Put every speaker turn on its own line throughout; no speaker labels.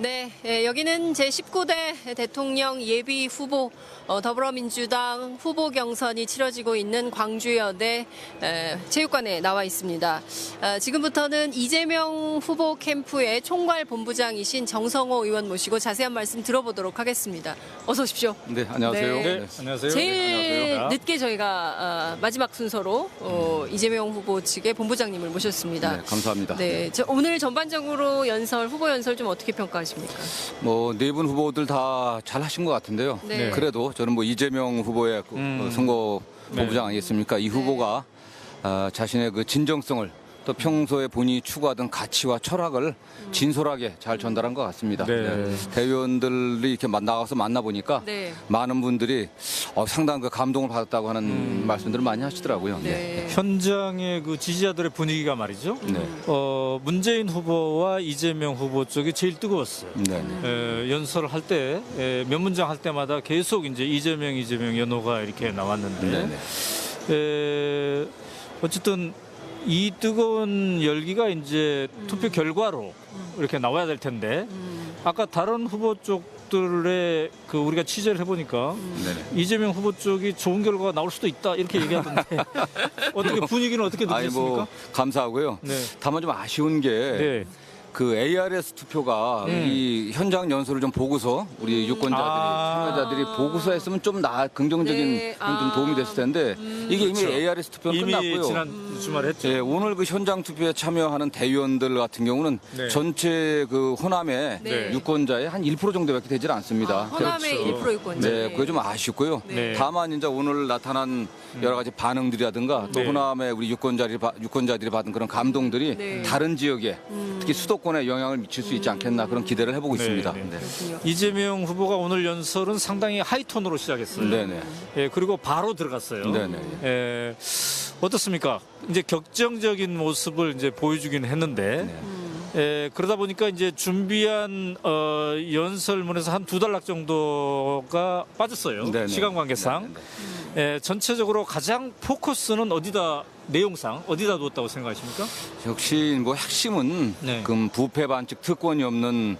네, 여기는 제19대 대통령 예비 후보 더불어민주당 후보 경선이 치러지고 있는 광주여대 체육관에 나와 있습니다. 지금부터는 이재명 후보 캠프의 총괄 본부장이신 정성호 의원 모시고 자세한 말씀 들어보도록 하겠습니다. 어서 오십시오.
네, 안녕하세요.
네.
네.
안녕하세요.
제일
네, 안녕하세요.
늦게 저희가 마지막 순서로 이재명 후보 측의 본부장님을 모셨습니다.
네, 감사합니다.
네, 오늘 전반적으로 후보 연설 좀 어떻게 평가하십니까?
네 분 후보들 다 잘하신 것 같은데요.
네.
그래도 저는 이재명 후보의 선거 본부장 아니겠습니까? 이 후보가 자신의 그 진정성을 또 평소에 본인이 추구하던 가치와 철학을 진솔하게 잘 전달한 것 같습니다.
네.
대의원들이 이렇게 나가서 만나보니까
네.
많은 분들이 상당한 그 감동을 받았다고 하는 말씀들을 많이 하시더라고요.
네.
현장의 그 지지자들의 분위기가 말이죠.
네.
문재인 후보와 이재명 후보 쪽이 제일 뜨거웠어요.
네.
연설을 할 때 몇 문장 할 때마다 계속 이제 이재명 연호가 이렇게 나왔는데 어쨌든 이 뜨거운 열기가 이제 투표 결과로 이렇게 나와야 될 텐데 아까 다른 후보 쪽들의 그 우리가 취재를 해보니까 이재명 후보 쪽이 좋은 결과가 나올 수도 있다 이렇게 얘기하던데 어떻게 분위기는 어떻게 느끼셨습니까?
감사하고요.
네.
다만 좀 아쉬운 게
네.
그 ARS 투표가 이 현장 연설을 좀 보고서 우리 유권자들이 참여자들이 보고서 했으면 좀 긍정적인
네.
좀 도움이 됐을 텐데 이게 이미
그렇죠.
ARS 투표는
이미
끝났고요.
지난 주말에 했죠.
예, 오늘 그 현장 투표에 참여하는 대의원들 같은 경우는
네.
전체 그 호남의
네.
유권자의 한 1% 정도밖에 되질 않습니다.
호남의
그렇죠.
1% 유권자.
네, 그게 좀 아쉽고요.
네.
다만 이제 오늘 나타난 여러 가지 반응들이라든가 또
네.
호남의 우리 유권자들이 받은 그런 감동들이
네.
다른 지역에 특히 수도권에 영향을 미칠 수 있지 않겠나 그런 기대를 해보고
네,
있습니다.
네.
그렇군요.
이재명 후보가 오늘 연설은 상당히 하이톤으로 시작했어요.
네네.
예, 그리고 바로 들어갔어요.
네네.
예, 어떻습니까? 이제 격정적인 모습을 이제 보여주긴 했는데, 예, 그러다 보니까 이제 준비한 연설문에서 한 2단락 정도가 빠졌어요.
네네.
시간 관계상. 예, 전체적으로 가장 포커스는 내용상 어디다 두었다고 생각하십니까?
역시 핵심은
네.
부패 반칙 특권이 없는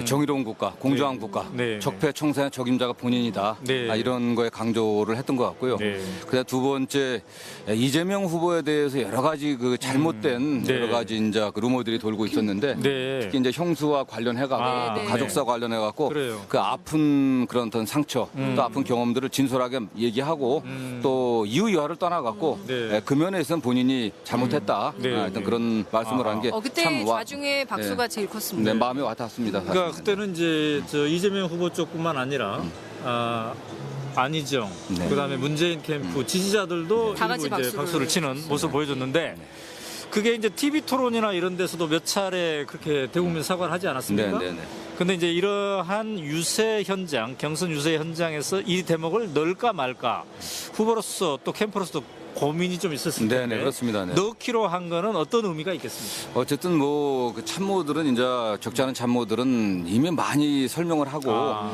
정의로운 국가, 공정한
네.
국가,
네.
적폐 청산의 적임자가 본인이다.
네.
이런 거에 강조를 했던 것 같고요.
네.
그다음 두 번째 이재명 후보에 대해서 여러 가지 그 잘못된
네.
여러 가지 이제 그 루머들이 돌고 있었는데
네.
특히 이제 형수와 관련해갖고 또
네.
가족사 관련해갖고
그래요.
그 아픈 그런 어떤 상처 또 아픈 경험들을 진솔하게 얘기하고 또 이유 여하를 떠나갖고
네.
그 면에서는 본인이 잘못했다.
네.
하여튼 그런 말씀을 한 게
그때
참
좌중의 박수가 제일 컸습니다.
네, 마음에 와닿았습니다. 사실.
그러니까 그때는 이제 이재명 후보 쪽뿐만 아니라 안희정,
네.
그다음에 문재인 캠프 지지자들도
다 같이
일부 이제
박수를
박수를 치는 모습을 보여줬는데 그게 이제 TV 토론이나 이런 데서도 몇 차례 그렇게 대국민 사과를 하지 않았습니까?
네, 네, 네.
근데 이제 이러한 유세 현장, 경선 유세 현장에서 이 대목을 넣을까 말까 후보로서 또 캠프로서도 고민이 좀 있었을 텐데
네, 그렇습니다. 네.
넣기로 한 거는 어떤 의미가 있겠습니까?
어쨌든 그 참모들은 이제 적지 않은 참모들은 이미 많이 설명을 하고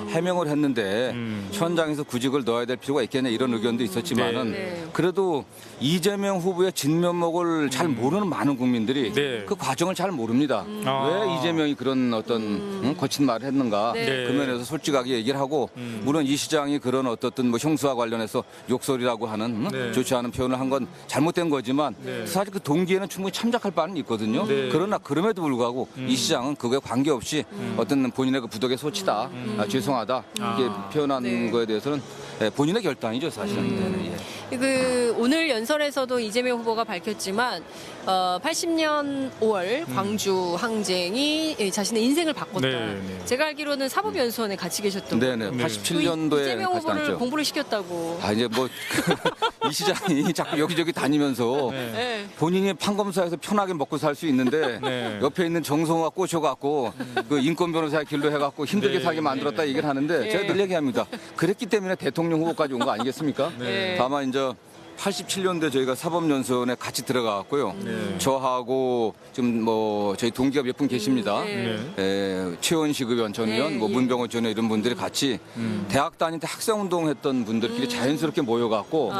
해명을 했는데 현장에서 굳이 그걸 넣어야 될 필요가 있겠냐 이런 의견도 있었지만은
네.
그래도 이재명 후보의 진면목을 잘 모르는 많은 국민들이
네.
그 과정을 잘 모릅니다. 왜 이재명이 그런 어떤 거친 말을 했는가
네.
그 면에서 솔직하게 얘기를 하고 물론 이 시장이 그런 어떻든 형수와 관련해서 욕설이라고 하는
네.
좋지 않은 표현을 한 건 잘못된 거지만
네.
사실 그 동기에는 충분히 참작할 바는 있거든요.
네.
그러나 그럼에도 불구하고 이 시장은 그거에 관계없이 어떤 본인의 그 부덕의 소치다, 죄송하다 이렇게 표현한
네.
거에 대해서는 본인의 결단이죠 사실은.
오늘 연설에서도 이재명 후보가 밝혔지만 80년 5월 광주 항쟁이 자신의 인생을 바꿨다.
네, 네.
제가 알기로는 사법연수원에 같이 계셨던
네네.
거예요.
87년도에
이재명
같이
후보를
다녔죠.
공부를 시켰다고.
이제 이 시장이 자꾸 여기저기 다니면서
네.
본인이 판검사에서 편하게 먹고 살 수 있는데
네.
옆에 있는 정성호가 꼬셔갖고 그 인권 변호사의 길로 해갖고 힘들게
네,
살게 만들었다 얘기를 하는데 제가 늘 얘기합니다. 그랬기 때문에 대통령 후보까지 온 거 아니겠습니까?
네.
다만 이제 87년도에 저희가 사법연수원에 같이 들어가고요.
네.
저하고 지금 뭐 저희 동기가 몇 분 계십니다.
네.
최원식 의원 전 의원,
네,
뭐
예.
문병호 전 의원 이런 분들이 같이 대학 다닐 때 학생운동 했던 분들끼리 자연스럽게 모여갖고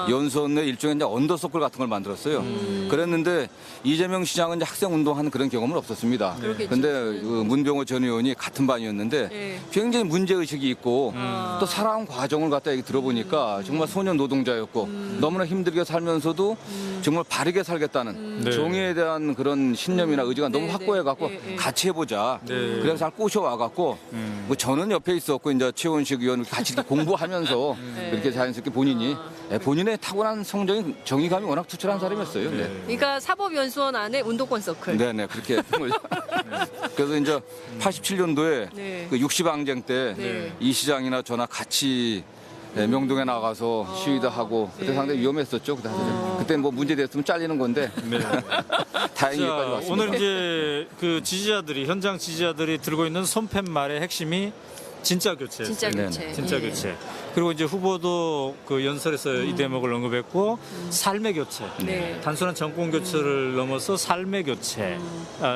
연수원 내 일종의 이제 언더서클 같은 걸 만들었어요. 그랬는데 이재명 시장은 이제 학생운동하는 그런 경험은 없었습니다.
그렇겠죠.
근데 그 문병호 전 의원이 같은 반이었는데
예.
굉장히 문제의식이 있고 또 살아온 과정을 갖다 얘기 들어보니까 정말 소년 노동자였고 너무나 힘들게 살면서도 정말 바르게 살겠다는
네.
정의에 대한 그런 신념이나 의지가 너무
네,
확고해갖고
네, 네.
같이 해보자.
네.
그래서 잘 꼬셔와갖고 뭐 저는 옆에 있었고 이제 최원식 의원 같이 공부하면서 이렇게 자연스럽게 본인이 본인의 타고난 성적인 정의감이 워낙 투철한 사람이었어요. 네.
그러니까 사법연수원 안에 운동권 서클.
네네 그렇게 했던 거죠. 그래서 이제 87년도에
네.
그 60항쟁 때
네.
이 시장이나 저나 같이 명동에 나가서 시위도 하고 그때
네.
상당히 위험했었죠. 그때 뭐 문제 됐으면 잘리는 건데
네.
다행히
자,
여기까지 왔습니다.
오늘 이제 그 지지자들이 현장 지지자들이 들고 있는 손팻말의 핵심이 진짜 교체.
진짜
네,
교체.
진짜
예.
교체. 그리고 이제 후보도 그 연설에서 이 대목을 언급했고 삶의 교체.
네.
단순한 정권 교체를 넘어서 삶의 교체.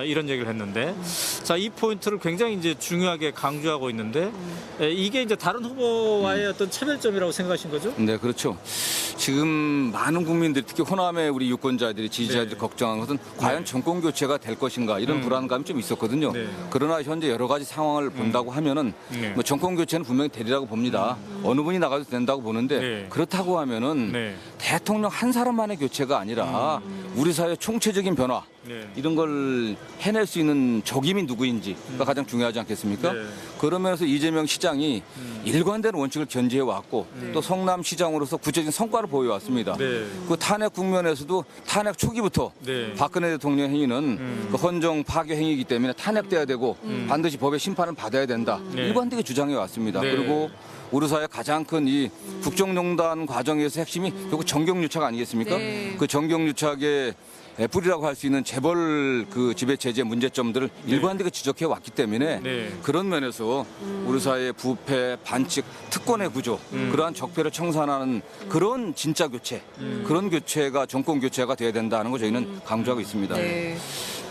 이런 얘기를 했는데 자, 이 포인트를 굉장히 이제 중요하게 강조하고 있는데 이게 이제 다른 후보와의 어떤 차별점이라고 생각하신 거죠?
네, 그렇죠. 지금 많은 국민들이 특히 호남의 우리 유권자들이 지지자들이
네.
걱정하는 것은 과연 정권 교체가 될 것인가 이런 불안감이 좀 있었거든요.
네.
그러나 현재 여러 가지 상황을 본다고 하면은
네.
뭐 정권 교체는 분명히 되리라고 봅니다. 어느 분이 나가도 된다고 보는데
네.
그렇다고 하면은
네.
대통령 한 사람만의 교체가 아니라 우리 사회 총체적인 변화
네.
이런 걸 해낼 수 있는 적임이 누구인지가 가장 중요하지 않겠습니까?
네.
그러면서 이재명 시장이 일관된 원칙을 견지해 왔고 또 성남시장으로서 구체적인 성과를 보여왔습니다.
네.
그 탄핵 국면에서도 탄핵 초기부터
네.
박근혜 대통령 행위는 그 헌정 파괴 행위이기 때문에 탄핵돼야 되고 반드시 법의 심판을 받아야 된다.
네.
일관되게 주장해 왔습니다.
네.
그리고 우리 사회 가장 큰 이 국정농단 과정에서 핵심이 결국 정경유착 아니겠습니까?
네.
그 정경유착의 뿌리라고 할 수 있는 재벌 그 지배 체제 문제점들을 일관되게 지적해 왔기 때문에
네.
그런 면에서 우리 사회의 부패, 반칙, 특권의 구조 그러한 적폐를 청산하는 그런 진짜 교체 그런 교체가 정권 교체가 돼야 된다는 거 저희는 강조하고 있습니다.
네.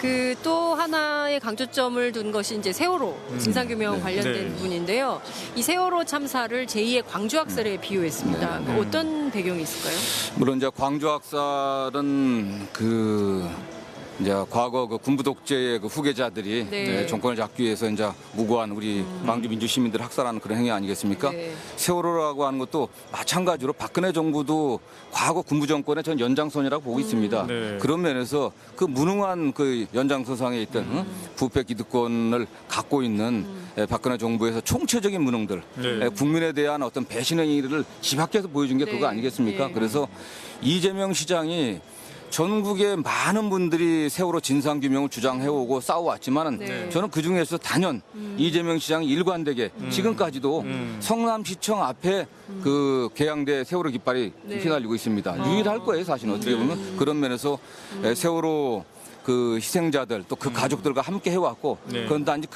그 또 하나의 강조점을 둔 것이 이제 세월호 진상규명
네.
관련된
네.
부분인데요. 이 세월호 참사를 제2의 광주 학살에 비유했습니다.
네.
그 어떤 배경이 있을까요?
물론 이제 광주 학살은 그 이제 과거 그 군부 독재의 그 후계자들이
네.
정권을 잡기 위해서 이제 무고한 우리 광주 민주 시민들을 학살하는 그런 행위 아니겠습니까?
네.
세월호라고 하는 것도 마찬가지로 박근혜 정부도 과거 군부 정권의 전 연장선이라고 보고 있습니다.
네.
그런 면에서 그 무능한 그 연장선상에 있던 부패 기득권을 갖고 있는 박근혜 정부에서 총체적인 무능들,
네.
국민에 대한 어떤 배신 행위를 집합해서 보여준 게
네.
그거 아니겠습니까?
네.
그래서 이재명 시장이 전국의 많은 분들이 세월호 진상규명을 주장해오고 싸워왔지만은
네.
저는 그중에서 단연 이재명 시장이 일관되게 지금까지도 성남시청 앞에 그 개양대 세월호 깃발이
네.
휘날리고 있습니다. 유일할 거예요, 사실은 어떻게 보면. 그런 면에서 세월호 그 희생자들 또 그 가족들과 함께 해왔고
네.
그런데 이제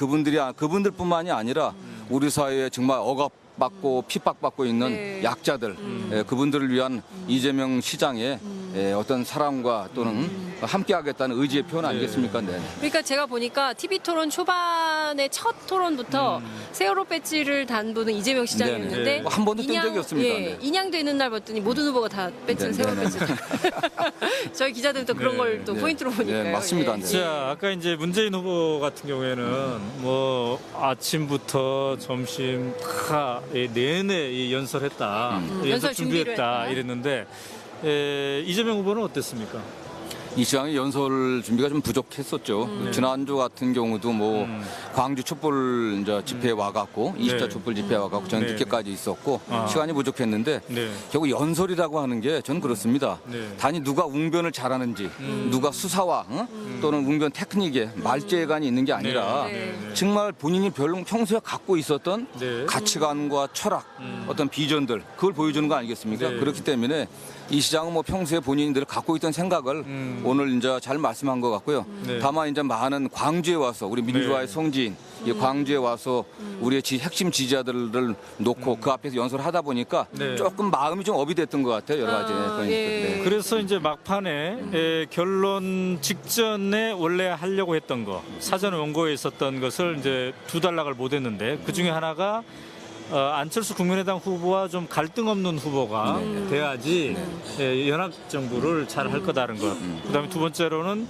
그분들뿐만이 아니라 우리 사회에 정말 억압받고 핍박받고 있는
네.
약자들 그분들을 위한 이재명 시장의 어떤 사랑과 또는 함께하겠다는 의지의 표현 아니겠습니까? 네.
그러니까 제가 보니까 TV 토론 초반에 첫 토론부터 세월호 배지를 단 분은 이재명 시장이었는데
네네.
한 번도 뗀 적이 없습니다.
예,
네.
인양되는 날 봤더니 모든 후보가 다 배지는
네,
세월호
네,
배지. 저희 기자들은 또 그런
네.
걸 또
네.
포인트로 보니까요.
네, 맞습니다.
예.
네.
자, 아까 이제 문재인 후보 같은 경우에는 뭐 아침부터 점심 다 내내 이 연설했다, 이
연설 준비를
준비했다
했다.
이랬는데 이재명 후보는 어땠습니까?
이 시장의 연설 준비가 좀 부족했었죠. 지난주 같은 경우도 뭐 광주 촛불 이제 집회에 와갖고 20차
네.
촛불 집회에 와갖고 저는
네.
늦게까지 있었고
아.
시간이 부족했는데
네.
결국 연설이라고 하는 게 저는 그렇습니다.
네.
단지 누가 웅변을 잘하는지 누가 수사와 또는 웅변 테크닉에 말재간이 있는 게 아니라
네.
정말 본인이 평소에 갖고 있었던
네.
가치관과 철학 어떤 비전들 그걸 보여주는 거 아니겠습니까?
네.
그렇기 때문에 이 시장은 뭐 평소에 본인들 갖고 있던 생각을 오늘 이제 잘 말씀한 것 같고요.
네.
다만 이제 많은 광주에 와서 우리 민주화의
네.
성지인 이 광주에 와서 우리의 핵심 지지자들을 놓고 그 앞에서 연설을 하다 보니까
네.
조금 마음이 좀 업이 됐던 것 같아요. 여러 가지. 그러니까.
예.
네.
그래서 이제 막판에 결론 직전에 원래 하려고 했던 거 사전 원고에 있었던 것을 이제 2단락을 못 했는데 그 중에 하나가 안철수 국민의당 후보와 좀 갈등 없는 후보가 돼야지 연합 정부를 잘 할 거다는 것. 그다음에 두 번째로는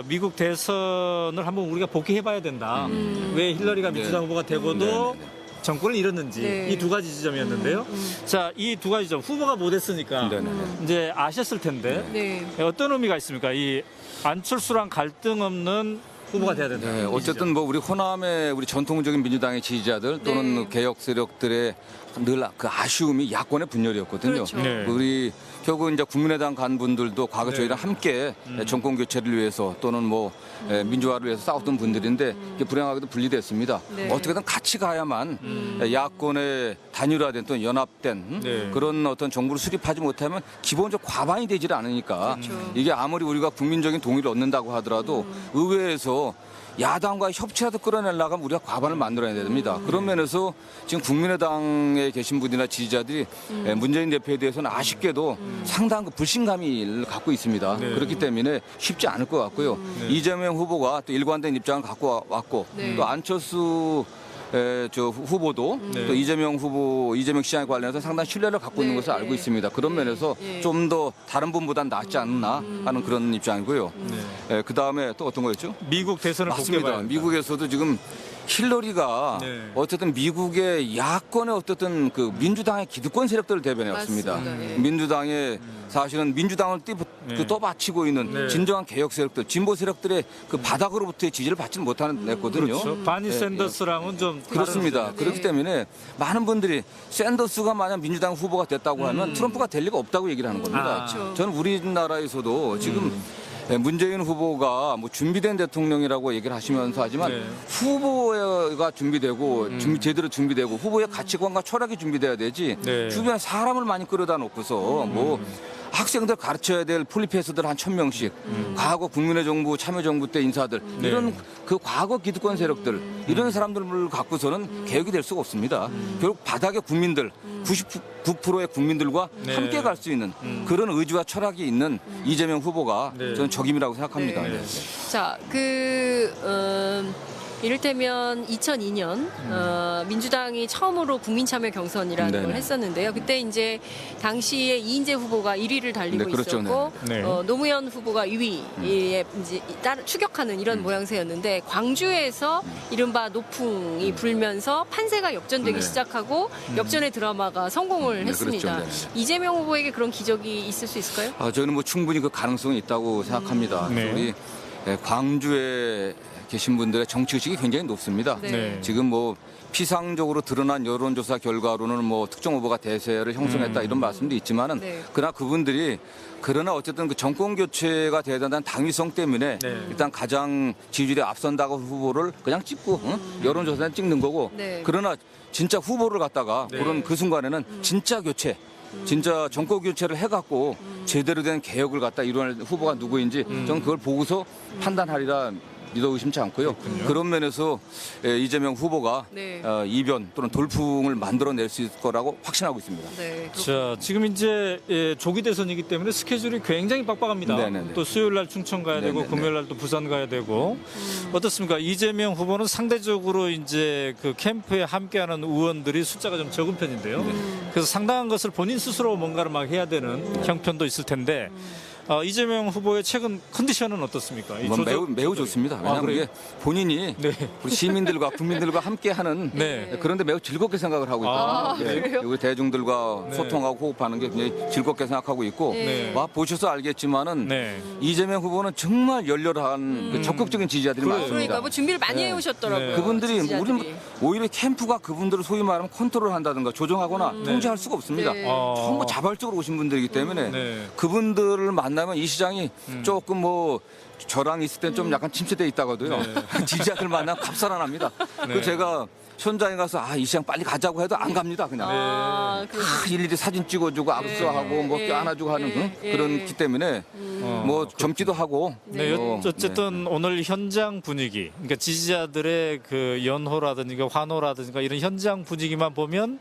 미국 대선을 한번 우리가 복귀해봐야 된다. 왜 힐러리가 민주당 후보가 되고도 정권을 잃었는지
네.
이 두 가지 지점이었는데요. 자, 이 두 가지 점 후보가 못했으니까 이제 아셨을 텐데
네.
어떤 의미가 있습니까? 이 안철수랑 갈등 없는 후보가 돼야 된다.
네, 어쨌든 뭐 우리 호남의 우리 전통적인 민주당의 지지자들 또는
네.
개혁 세력들의 늘 그 아쉬움이 야권의 분열이었거든요.
그렇죠.
네.
우리 결국 이제 국민의당 간 분들도 과거
네.
저희랑 함께 정권 교체를 위해서 또는 뭐 민주화를 위해서 싸웠던 분들인데 이게 불행하게도 분리됐습니다.
네.
어떻게든 같이 가야만 야권의 단일화된 또 연합된
네.
그런 어떤 정부를 수립하지 못하면 기본적 과반이 되질 않으니까
그렇죠.
이게 아무리 우리가 국민적인 동의를 얻는다고 하더라도 의회에서 야당과의 협치라도 끌어내려면 우리가 과반을 만들어야 됩니다. 그런 면에서 지금 국민의당에 계신 분이나 지지자들이 문재인 대표에 대해서는 아쉽게도 상당한 그 불신감을 갖고 있습니다.
네.
그렇기 때문에 쉽지 않을 것 같고요. 이재명 후보가 또 일관된 입장을 갖고 왔고
네.
또 안철수 저 후보도
네.
또 이재명 시장에 관련해서 상당히 신뢰를 갖고 있는
네,
것을 알고
네.
있습니다. 그런
네,
면에서
네.
좀 더 다른 분보단 낫지 않나 하는 그런 입장이고요. 그 다음에 또 어떤 거였죠?
미국 대선을
맞습니다.
복귀해봐야 된다.
미국에서도 지금 힐러리가
네.
어쨌든 미국의 야권의 어쨌든 그 민주당의 기득권 세력들을 대변해 왔습니다.
맞습니다. 예.
민주당의 사실은 민주당을
네.
떠받치고 있는
네.
진정한 개혁 세력들, 진보 세력들의 그 바닥으로부터의 지지를 받지는 못하는 애거든요.
그렇죠. 바니
예,
샌더스랑은 좀
그렇습니다.
다른
그렇기 때문에 많은 분들이 샌더스가 만약 민주당 후보가 됐다고 하면 트럼프가 될 리가 없다고 얘기를 하는 겁니다.
아.
그렇죠.
저는 우리나라에서도 지금 문재인 후보가 뭐 준비된 대통령이라고 얘기를 하시면서 하지만
네.
후보가 준비되고 제대로 준비되고 후보의 가치관과 철학이 준비돼야 되지
네.
주변에 사람을 많이 끌어다 놓고서 뭐 학생들 가르쳐야 될 폴리페스들 한 1,000명씩 과거 국민의 정부 참여정부 때 인사들
네.
이런 그 과거 기득권 세력들 이런 사람들을 갖고서는 개혁이 될 수가 없습니다. 결국 바닥의 국민들 99%의 국민들과
네.
함께 갈 수 있는 그런 의지와 철학이 있는 이재명 후보가
네.
저는 적임이라고 생각합니다.
네.
네.
자, 이를테면 2002년 민주당이 처음으로 국민참여 경선이라는
네네.
걸 했었는데요. 그때 이제 당시에 이인재 후보가 1위를 달리고
네, 그렇죠.
있었고
네.
노무현 후보가 2위에 이제 추격하는 이런 모양새였는데 광주에서 이른바 노풍이 불면서 판세가 역전되기
네.
시작하고 역전의 드라마가 성공을
네,
했습니다.
그렇죠. 네.
이재명 후보에게 그런 기적이 있을 수 있을까요?
저는 뭐 충분히 그 가능성이 있다고 생각합니다.
네.
우리 광주에 계신 분들의 정치 의식이 굉장히 높습니다.
네.
네.
지금 뭐 피상적으로 드러난 여론조사 결과로는 뭐 특정 후보가 대세를 형성했다 이런 말씀도 있지만은
네.
그러나 그분들이 그러나 어쨌든 그 정권 교체가 대단한 당위성 때문에
네.
일단 가장 지지율이 앞선다고 후보를 그냥 찍고 여론조사에 찍는 거고
네.
그러나 진짜 후보를 갖다가
네.
그런 그 순간에는 진짜 교체 진짜 정권 교체를 해갖고 제대로 된 개혁을 갖다 이루어낼 후보가 누구인지 저는 그걸 보고서 판단하리라 믿어 의심치 않고요. 그런 면에서 이재명 후보가
네.
이변 또는 돌풍을 만들어낼 수 있을 거라고 확신하고 있습니다.
네.
자, 지금 이제 조기 대선이기 때문에 스케줄이 굉장히 빡빡합니다.
네네네.
또 수요일 날 충청 가야 되고
네네네.
금요일 날 또 부산 가야 되고 어떻습니까? 이재명 후보는 상대적으로 이제 그 캠프에 함께하는 의원들이 숫자가 좀 적은 편인데요. 그래서 상당한 것을 본인 스스로 뭔가를 막 해야 되는 형편도 있을 텐데 이재명 후보의 최근 컨디션은 어떻습니까? 이
매우 좋습니다. 왜냐하면
그래요?
이게 본인이
네.
우리 시민들과 국민들과 함께하는
네.
그런데 매우 즐겁게 생각을 하고
아,
있거든요.
그래요?
우리 대중들과
네.
소통하고 호흡하는 게 굉장히 즐겁게 생각하고 있고
네.
와 보셔서 알겠지만은
네.
이재명 후보는 정말 열렬한 그 적극적인 지지자들이
그래요.
많습니다.
그러니까 뭐 준비를 많이
네.
해오셨더라고요.
네.
그분들이
지지자들이.
우리는 오히려 캠프가 그분들을 소위 말하면 컨트롤한다든가 조정하거나 통제할 수가 없습니다.
네.
전부 자발적으로 오신 분들이기 때문에
네.
그분들을 만나면 이 시장이 조금 뭐 저랑 있을 땐 좀 약간 침체돼 있다가도요. 지지자들 만나면 갑살안합니다.
네.
그 제가 현장에 가서 이 시장 빨리 가자고 해도 안 갑니다. 그냥. 일일이 사진 찍어주고 압수하고 뭐 안아주고 하는 그런 기 때문에 뭐 젊기도 하고.
네, 어쨌든 오늘 현장 분위기, 그러니까 지지자들의 그 연호라든지 환호라든가 이런 현장 분위기만 보면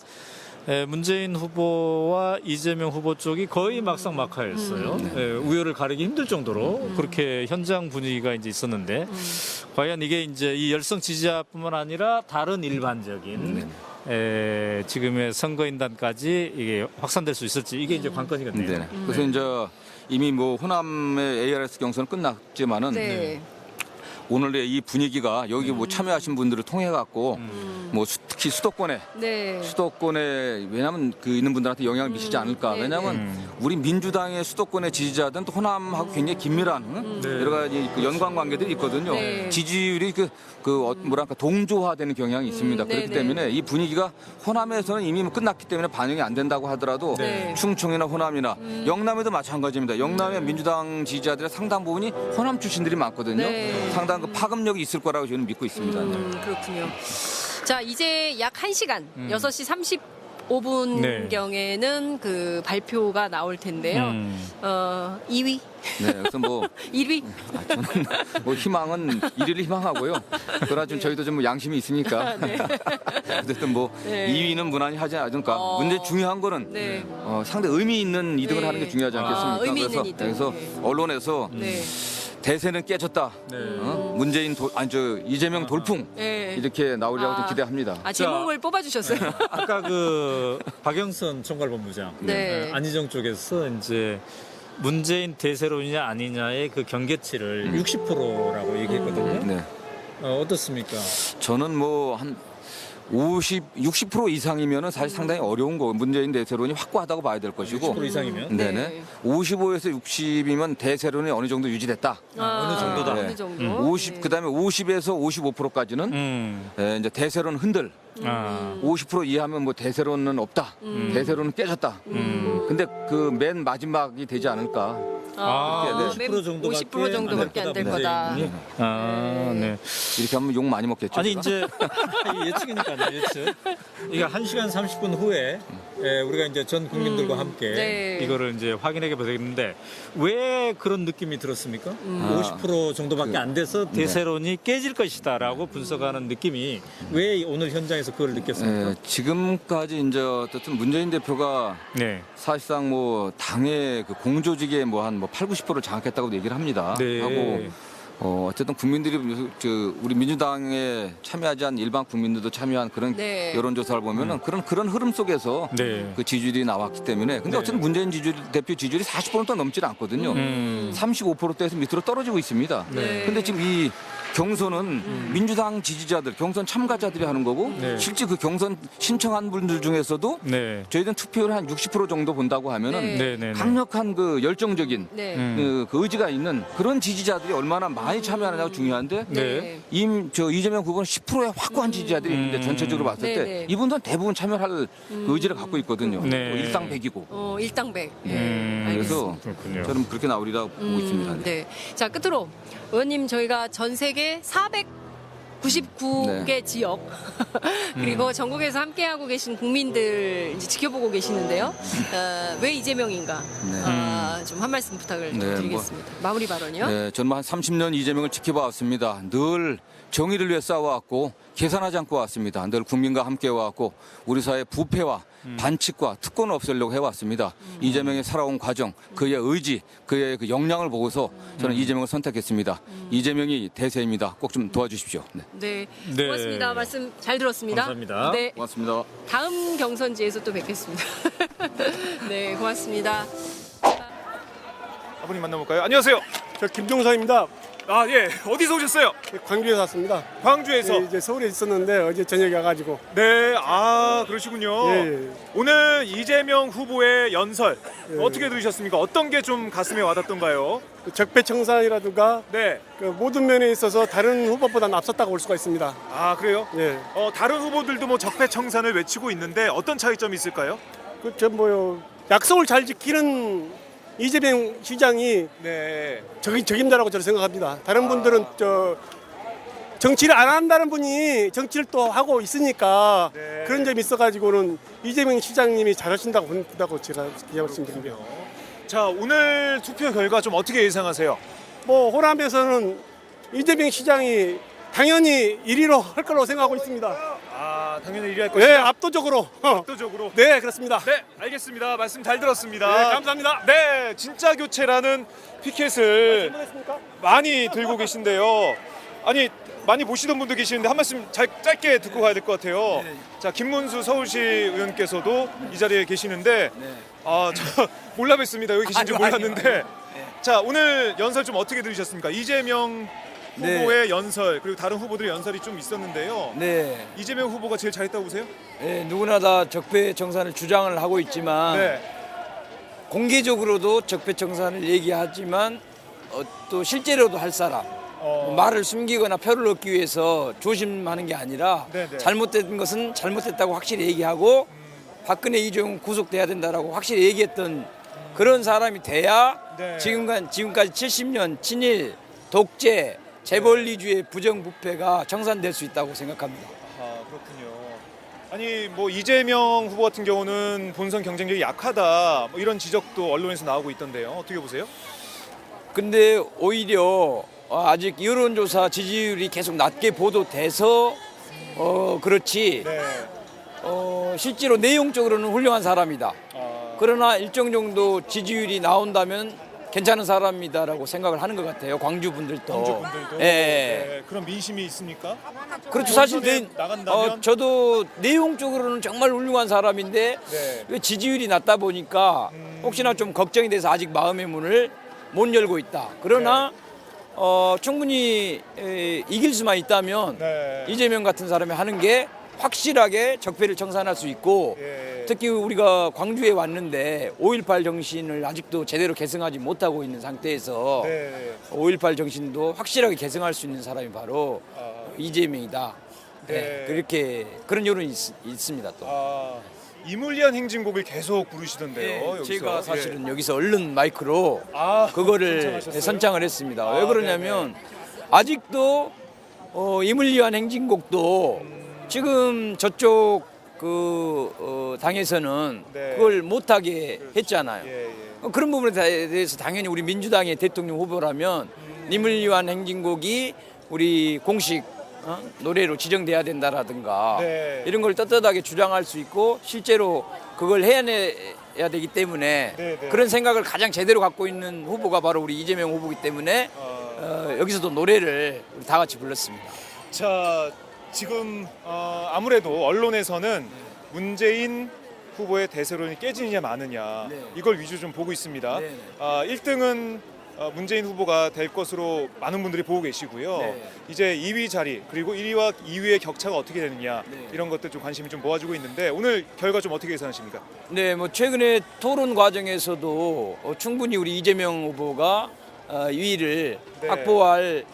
문재인 후보와 이재명 후보 쪽이 거의 막상막하였어요. 우열을 가리기 힘들 정도로 그렇게 현장 분위기가 이제 있었는데 과연 이게 이제 이 열성 지지자뿐만 아니라 다른 일반적인 지금의 선거인단까지 이게 확산될 수 있을지 이게 이제 관건이거든요.
네. 그래서 이제 이미 뭐 호남의 ARS 경선은 끝났지만은
네.
오늘의 이 분위기가 여기 뭐 참여하신 분들을 통해 갖고 뭐 특히 수도권에
네.
왜냐하면 그 있는 분들한테 영향을 미치지 않을까.
네,
왜냐하면 우리 민주당의 수도권의 지지자들은 또 호남하고 굉장히 긴밀한 여러 가지 그 연관 관계들이 있거든요.
네.
지지율이 뭐랄까 동조화되는 경향이 있습니다. 그렇기
네, 네.
때문에 이 분위기가 호남에서는 이미 끝났기 때문에 반영이 안 된다고 하더라도
네.
충청이나 호남이나 영남에도 마찬가지입니다. 영남의 민주당 지지자들의 상당 부분이 호남 출신들이 많거든요.
네.
상당한 그 파급력이 있을 거라고 저는 믿고 있습니다.
그렇군요. 자, 이제 약 1시간, 6시 35분경에는 그 발표가 나올 텐데요. 2위?
네, 그래서 뭐
1위?
저는 뭐 희망은 1위를 희망하고요. 그러나 좀 저희도 좀 양심이 있으니까 어쨌든 뭐
네.
2위는 무난히 하지 않을까. 문제 중요한 거는
네.
상당히 의미 있는 2등을
네.
하는 게 중요하지 않겠습니까?
의미 있는 2등.
그래서
네.
언론에서
네.
대세는 깨졌다. 문재인 이재명 돌풍
네.
이렇게 나오리라고 좀 기대합니다.
제목을 뽑아주셨어요.
아까 그 박영선 총괄본부장
네.
안희정 쪽에서 이제 문재인 대세론이냐 아니냐의 그 경계치를 60%라고 얘기했거든요.
네.
어떻습니까?
저는 뭐 한 60% 이상이면은 사실 상당히 어려운 거. 문재인 대세론이 확고하다고 봐야 될 것이고.
60% 이상이면?
네네.
네.
55에서 60이면 대세론이 어느 정도 유지됐다.
어느 정도다.
어느 정도?
50
네.
그다음에 50에서 55%까지는 이제 대세론 흔들. 50% 이하면 뭐 대세론은 없다. 대세론은 깨졌다. 근데 그 맨 마지막이 되지 않을까.
네.
50% 정도밖에 안 될 거다.
네.
이렇게 하면 욕 많이 먹겠죠.
아니
제가?
이제 이게 예측이니까요, 예측. 이게 1시간 30분 후에 우리가 이제 전 국민들과 함께
네.
이거를 이제 확인해 보겠는데 왜 그런 느낌이 들었습니까? 50% 정도밖에 안 돼서 대세론이 깨질 것이다라고 분석하는 느낌이 왜 오늘 현장에서 그걸 느꼈습니까?
지금까지 이제 어쨌든 문재인 대표가
네.
사실상 뭐 당의 그 공조직에 뭐 한 8, 90%를 장악했다고 얘기를 합니다.
네.
하고 어쨌든 국민들이 우리 민주당에 참여하지 않은 일반 국민들도 참여한 그런
네.
여론조사를 보면은 그런 흐름 속에서
네.
그 지지율이 나왔기 때문에 근데 어쨌든 문재인 대표 지지율이 40%도 넘질 않거든요. 35%대에서 밑으로 떨어지고 있습니다.
네.
근데 지금 이 경선은 민주당 지지자들, 경선 참가자들이 하는 거고
네.
실제 그 경선 신청한 분들 중에서도
네.
저희들은 투표율 한 60% 정도 본다고 하면은
네.
강력한 그 열정적인
네.
그 의지가 있는 그런 지지자들이 얼마나 많이 참여하느냐가 중요한데
네.
이재명 후보는 10%의 확고한 지지자들이 있는데 전체적으로 봤을 때
네.
이분들은 대부분 참여할 그 의지를 갖고 있거든요.
네.
일당백이고.
일당백.
그래서
그렇군요.
저는 그렇게 나오리라 보고 있습니다.
네. 자, 끝으로 의원님 저희가 전 세계 499개 지역 그리고 전국에서 함께하고 계신 국민들 이제 지켜보고 계시는데요. 왜 이재명인가? 좀 한 말씀 부탁을
네,
드리겠습니다. 마무리 발언이요.
네, 저는 한 30년 이재명을 지켜봐 왔습니다. 늘 정의를 위해 싸워왔고 계산하지 않고 왔습니다. 늘 국민과 함께 왔고 우리 사회 부패와 반칙과 특권을 없애려고 해왔습니다. 이재명이 살아온 과정, 그의 의지, 그의 그 역량을 보고서 저는 이재명을 선택했습니다. 이재명이 대세입니다. 꼭 좀 도와주십시오. 네.
네.
네.
고맙습니다. 말씀 잘 들었습니다.
감사합니다.
네.
고맙습니다.
다음 경선지에서 또 뵙겠습니다. 네, 고맙습니다.
아버님 만나볼까요? 안녕하세요.
저 김종서입니다.
아, 예. 어디서 오셨어요?
광주에서 왔습니다.
광주에서.
네, 이제 서울에 있었는데 어제 저녁에 와가지고.
네. 아, 그러시군요.
예.
오늘 이재명 후보의 연설
예.
어떻게 들으셨습니까? 어떤 게 좀 가슴에 와닿던가요?
적폐청산이라든가
네.
그 모든 면에 있어서 다른 후보보다는 앞섰다고 볼 수가 있습니다.
아, 그래요?
예.
다른 후보들도 뭐 적폐청산을 외치고 있는데 어떤 차이점이 있을까요?
그저 뭐요 약속을 잘 지키는 이재명 시장이
네.
적임자라고 저는 생각합니다. 다른 분들은 정치를 안 한다는 분이 정치를 또 하고 있으니까
네.
그런 점이 있어가지고는 이재명 시장님이 잘하신다고 본다고 제가 말씀드립니다.
자, 오늘 투표 결과 좀 어떻게 예상하세요?
뭐 호남에서는 이재명 시장이 당연히 1위로 할 거라고 생각하고 있습니다.
아, 당연히 1위 할
네,
것이다.
압도적으로.
압도적으로.
네, 그렇습니다.
네, 알겠습니다. 말씀 잘 들었습니다.
네, 감사합니다.
네, 진짜 교체라는 피켓을 많이 들고 계신데요. 아니, 많이 보시던 분도 계시는데 한 말씀 짧게 듣고 가야 될 것 같아요. 자, 김문수 서울시 의원께서도 이 자리에 계시는데 아, 저 몰라 뵀습니다. 여기 계신 줄 몰랐는데 자, 오늘 연설 좀 어떻게 들으셨습니까? 이재명 후보의 연설 그리고 다른 후보들의 연설이 좀 있었는데요.
네,
이재명 후보가 제일 잘했다고 보세요?
누구나 다 적폐청산을 주장을 하고 있지만
네.
공개적으로도 적폐청산을 얘기하지만 또 실제로도 할 사람 말을 숨기거나 표를 얻기 위해서 조심하는 게 아니라
네네.
잘못된 것은 잘못됐다고 확실히 얘기하고 박근혜 이재용 구속돼야 된다라고 확실히 얘기했던 그런 사람이 돼야
네.
지금까지 70년 친일 독재 재벌리주의 부정부패가 청산될 수 있다고 생각합니다.
아, 그렇군요. 아니, 뭐 이재명 후보 같은 경우는 본선 경쟁력이 약하다 뭐 이런 지적도 언론에서 나오고 있던데요. 어떻게 보세요?
근데 오히려 아직 여론조사 지지율이 계속 낮게 보도돼서 그렇지
네.
실제로 내용적으로는 훌륭한 사람이다.
아,
그러나 일정 정도 지지율이 나온다면 괜찮은 사람이다라고 생각을 하는 것 같아요. 광주 분들도.
광주분들도.
예.
네. 그런 민심이 있습니까?
그렇죠. 사실
본선에 나간다면?
저도 내용적으로는 정말 훌륭한 사람인데
네.
왜 지지율이 낮다 보니까 혹시나 좀 걱정이 돼서 아직 마음의 문을 못 열고 있다. 그러나 충분히 이길 수만 있다면
네.
이재명 같은 사람이 하는 게 확실하게 적폐를 청산할 수 있고
예.
특히 우리가 광주에 왔는데 5.18 정신을 아직도 제대로 계승하지 못하고 있는 상태에서
네.
5.18 정신도 확실하게 계승할 수 있는 사람이 바로 이재명이다.
네.
그렇게 그런 여론이 있습니다. 또.
아, 이물리한 행진곡을 계속 부르시던데요. 여기서.
제가 사실은 여기서 얼른 마이크로
아,
그거를
선창하셨어요?
선창을 했습니다.
아,
왜 그러냐면 아직도 이물리한 행진곡도 지금 저쪽 당에서는
네.
그걸 못하게 했잖아요.
예, 예.
그런 부분에 대해서 당연히 우리 민주당의 대통령 후보라면 이물리한 행진곡이 우리 공식 노래로 지정돼야 된다라든가
네.
이런 걸 떳떳하게 주장할 수 있고 실제로 그걸 해내야 되기 때문에
네, 네.
그런 생각을 가장 제대로 갖고 있는 후보가 바로 우리 이재명 후보이기 때문에 여기서도 노래를 우리 다 같이 불렀습니다.
자, 지금 아무래도 언론에서는 문재인 후보의 대세론이 깨지느냐 마느냐
네.
이걸 위주 좀 보고 있습니다.
네.
1등은 문재인 후보가 될 것으로 많은 분들이 보고 계시고요.
네.
이제 2위 자리 그리고 1위와 2위의 격차가 어떻게 되느냐
네.
이런 것들 좀 관심이 좀 모아지고 있는데 오늘 결과 좀 어떻게 예상하십니까?
네, 뭐 최근에 토론 과정에서도 충분히 우리 이재명 후보가 2위를
네.
확보할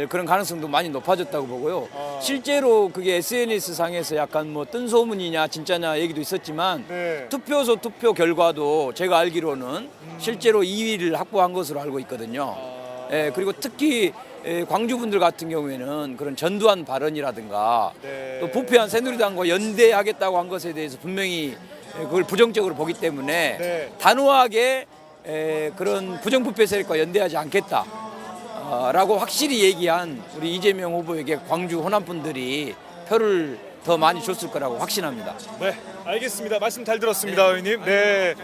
그런 가능성도 많이 높아졌다고 보고요. 실제로 그게 SNS 상에서 약간 뭐 뜬 소문이냐 진짜냐 얘기도 있었지만
네.
투표소 투표 결과도 제가 알기로는 실제로 2위를 확보한 것으로 알고 있거든요. 그리고 특히 광주 분들 같은 경우에는 그런 전두환 발언이라든가
네.
또 부패한 새누리당과 연대하겠다고 한 것에 대해서 분명히 그걸 부정적으로 보기 때문에
네.
단호하게 그런 부정부패 세력과 연대하지 않겠다. 라고 확실히 얘기한 우리 이재명 후보에게 광주 호남 분들이 표를 더 많이 줬을 거라고 확신합니다.
네, 알겠습니다. 말씀 잘 들었습니다, 의원님. 네,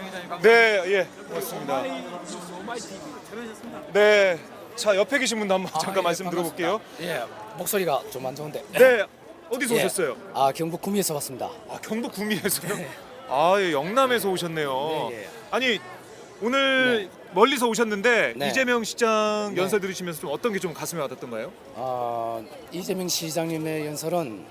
네, 예, 고맙습니다. 네, 자 옆에 계신 분도 한번 잠깐 말씀 들어볼게요.
예, 목소리가 좀 안 좋은데.
네, 어디서
예.
오셨어요?
경북 구미에서 왔습니다.
경북 구미에서요? 예, 영남에서 오셨네요.
네, 예.
아니 오늘 멀리서 오셨는데
네.
이재명 시장
네.
연설 들으시면서 좀 어떤 게 좀 가슴에 와닿던가요?
이재명 시장님의 연설은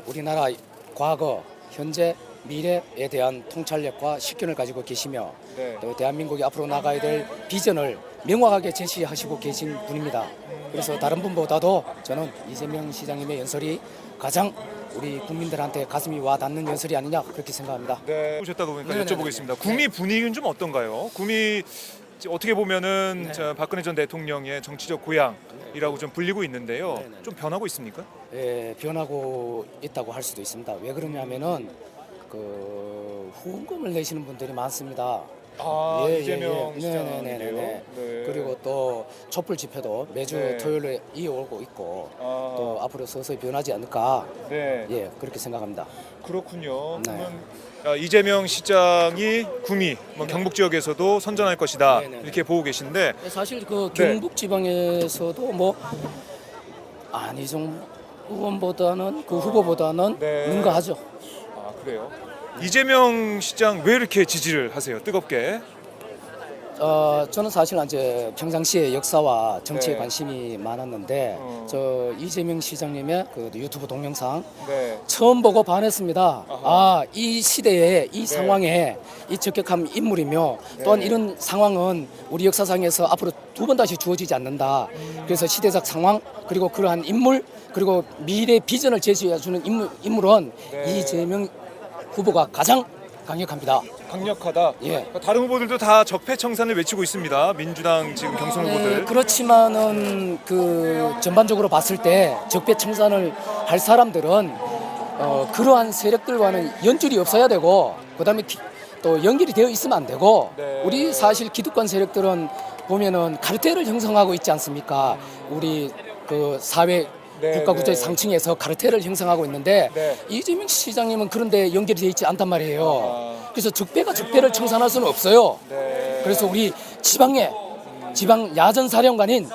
우리나라 과거, 현재, 미래에 대한 통찰력과 식견을 가지고 계시며
네.
또 대한민국이 앞으로 나가야 될 비전을 명확하게 제시하시고 계신 분입니다. 그래서 다른 분보다도 저는 이재명 시장님의 연설이 가장 우리 국민들한테 가슴이 와닿는 연설이 아니냐 그렇게 생각합니다.
네, 오셨다고 보니까
네네네.
여쭤보겠습니다. 구미 분위기는 좀 어떤가요? 구미 어떻게 보면은
네.
저 박근혜 전 대통령의 정치적 고향이라고 좀 불리고 있는데요.
네네네.
좀 변하고 있습니까?
예, 변하고 있다고 할 수도 있습니다. 왜 그러냐면은 그 후원금을 내시는 분들이 많습니다.
아,
예,
이재명
예.
시장이요.
네네네네.
네.
그리고 또 촛불 집회도 매주
네.
토요일에 이어오고 있고
아,
또 앞으로 서서히 변하지 않을까
네.
예 그렇게 생각합니다.
그렇군요.
네.
그러면 이재명 시장이 구미, 뭐 경북 지역에서도 선전할 것이다
네네네.
이렇게 보고 계신데
사실 그
네.
경북 지방에서도 뭐 안희정 의원보다는 그 후보보다는
네.
능가하죠.
아 그래요? 이재명 시장 왜 이렇게 지지를 하세요? 뜨겁게?
저는 사실 이제 평상시에 역사와 정치에
네.
관심이 많았는데 저 이재명 시장님의 그 유튜브 동영상
네.
처음 보고 반했습니다. 아, 이 시대에 이
네.
상황에 이 적격한 인물이며 또한 이런 상황은 우리 역사상에서 앞으로 두 번 다시 주어지지 않는다. 그래서 시대적 상황 그리고 그러한 인물 그리고 미래 비전을 제시해주는 인물은
네.
이재명 후보가 가장 강력합니다.
강력하다.
예.
다른 후보들도 다 적폐청산을 외치고 있습니다. 민주당 지금 경선 후보들.
그렇지만은 그 전반적으로 봤을 때 적폐청산을 할 사람들은 그러한 세력들과는 연줄이 없어야 되고 그다음에 또 연결이 되어 있으면 안 되고
네.
우리 사실 기득권 세력들은 보면은 카르텔을 형성하고 있지 않습니까? 우리 그 사회
네,
국가 구조의
네.
상층에서 카르텔을 형성하고 있는데
네.
이재명 시장님은 그런데 연결이 되어 있지 않단 말이에요.
아.
그래서 적폐가 적폐를 청산할 수는 없어요.
네.
그래서 우리 지방 야전 사령관인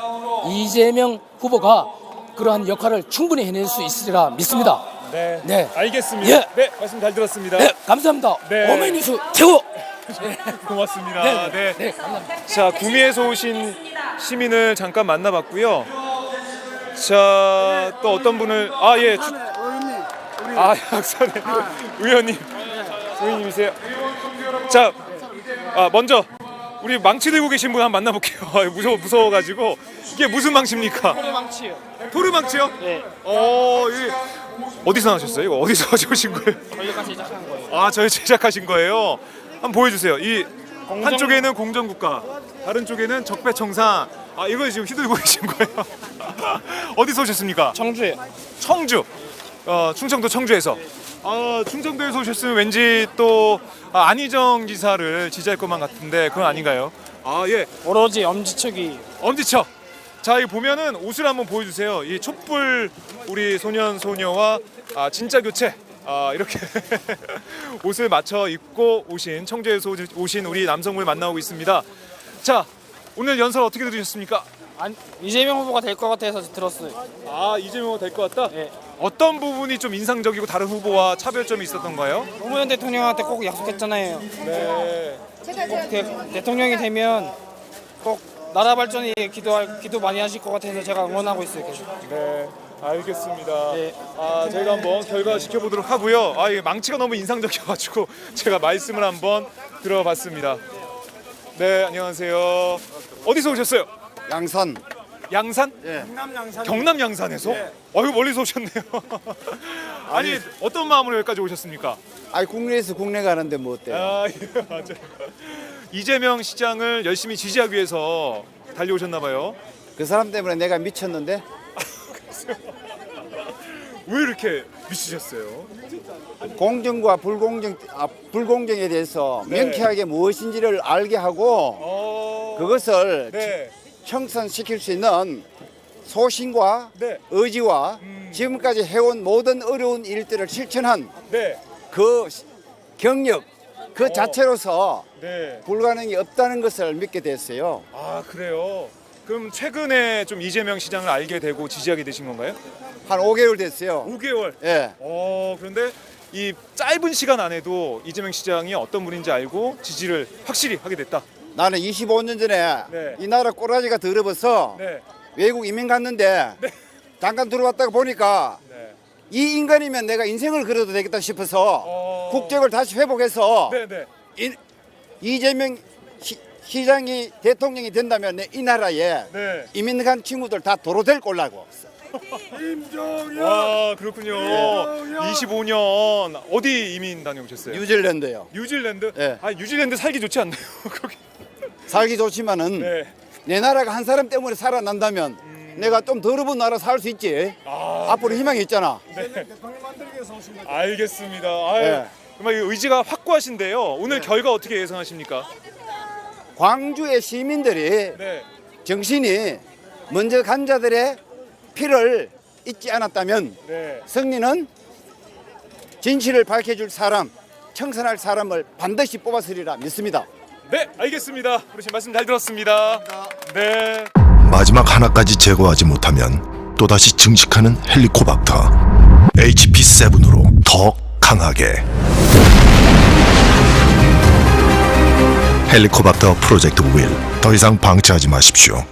이재명 후보가 그러한 역할을 충분히 해낼 수 있으리라 믿습니다.
네.
네.
알겠습니다.
예.
네, 말씀 잘 들었습니다.
네, 감사합니다.
네.
오메니스 최고.
고맙습니다.
네,
네.
네, 감사합니다.
자, 구미에서 오신 시민을 잠깐 만나봤고요. 자, 또 어떤 분을 예. 약선의 의원님. 의원님이세요. 자, 먼저 우리 망치 들고 계신 분 한번 만나볼게요. 무서워가지고 이게 무슨 망치입니까?
토르망치요.
토르망치요?
네.
이게 어디서 나셨어요? 이거 어디서 가져오신 거예요?
저희가 제작한 거예요.
저희 제작하신 거예요. 한번 보여주세요. 이 한쪽에는 공정국가, 다른 쪽에는 적폐청산. 이걸 지금 휘두르고 계신 거예요. 어디서 오셨습니까?
청주에.
청주. 충청도 청주에서. 충청도에서 오셨으면 왠지 또 안희정 지사를 지지할 것만 같은데 그건 아닌가요? 예.
오로지 엄지척이.
엄지척. 자, 이 보면은 옷을 한번 보여주세요. 이 촛불 우리 소년 소녀와 진짜 교체. 이렇게 옷을 맞춰 입고 오신 청주에서 오신 우리 남성분을 만나고 있습니다. 자, 오늘 연설 어떻게 들으셨습니까?
이재명 후보가 될 것 같아서 들었어요.
이재명 될 것 같다?
네.
어떤 부분이 좀 인상적이고 다른 후보와 차별점이 있었던가요?
노무현 대통령한테 꼭 약속했잖아요.
네.
꼭 대통령이 되면 꼭 나라 발전에 기도 많이 하실 것 같아서 제가 응원하고 있어요. 계속.
네. 알겠습니다.
네.
저희가 한번 결과 지켜보도록 하고요. 이 망치가 너무 인상적이어가지고 제가 말씀을 한번 들어봤습니다. 네, 안녕하세요. 어디서 오셨어요?
양산.
양산?
예.
경남 양산에서? 이거 멀리서 오셨네요. 아니, 어떤 마음으로 여기까지 오셨습니까?
국내에서 국내 가는데 뭐 어때요?
예, 맞아요. 이재명 시장을 열심히 지지하기 위해서 달려오셨나 봐요.
그 사람 때문에 내가 미쳤는데
왜 이렇게 미치셨어요?
공정과 불공정에 대해서
네.
명쾌하게 무엇인지를 알게 하고 그것을
네.
청산시킬 수 있는 소신과
네.
의지와 지금까지 해온 모든 어려운 일들을 실천한
네.
그 경력 그 자체로서
네.
불가능이 없다는 것을 믿게 됐어요.
그래요. 그럼 최근에 좀 이재명 시장을 알게 되고 지지하게 되신 건가요?
한 5개월 됐어요.
5개월.
예.
그런데 이 짧은 시간 안에도 이재명 시장이 어떤 분인지 알고 지지를 확실히 하게 됐다.
나는 25년 전에
네.
이 나라 꼬라지가 더러워서
네.
외국 이민 갔는데 잠깐 들어왔다가 보니까
네.
이 인간이면 내가 인생을 걸어도 되겠다 싶어서 국적을 다시 회복해서
네, 네.
이재명 시장이 대통령이 된다면 이 나라에
네.
이민 간 친구들 다 도로 될 꼴라고.
그렇군요. 25년 어디 이민 다녀오셨어요?
뉴질랜드요.
뉴질랜드?
네.
뉴질랜드 살기 좋지 않나요? 거기
살기 좋지만은
네.
내 나라가 한 사람 때문에 살아난다면 내가 좀 더러운 나라 살 수 있지. 앞으로 희망이 있잖아.
알겠습니다. 아유,
네.
정말 의지가 확고하신데요. 오늘 결과 어떻게 예상하십니까?
광주의 시민들이
네.
정신이 먼저 간 자들의 피를 잊지 않았다면
네.
승리는 진실을 밝혀줄 사람, 청산할 사람을 반드시 뽑았으리라 믿습니다.
네, 알겠습니다. 어르신 말씀 잘 들었습니다. 네.
마지막 하나까지 제거하지 못하면 또다시 증식하는 헬리코박터 HP7으로 더 강하게 헬리코박터 프로젝트 윌 더 이상 방치하지 마십시오.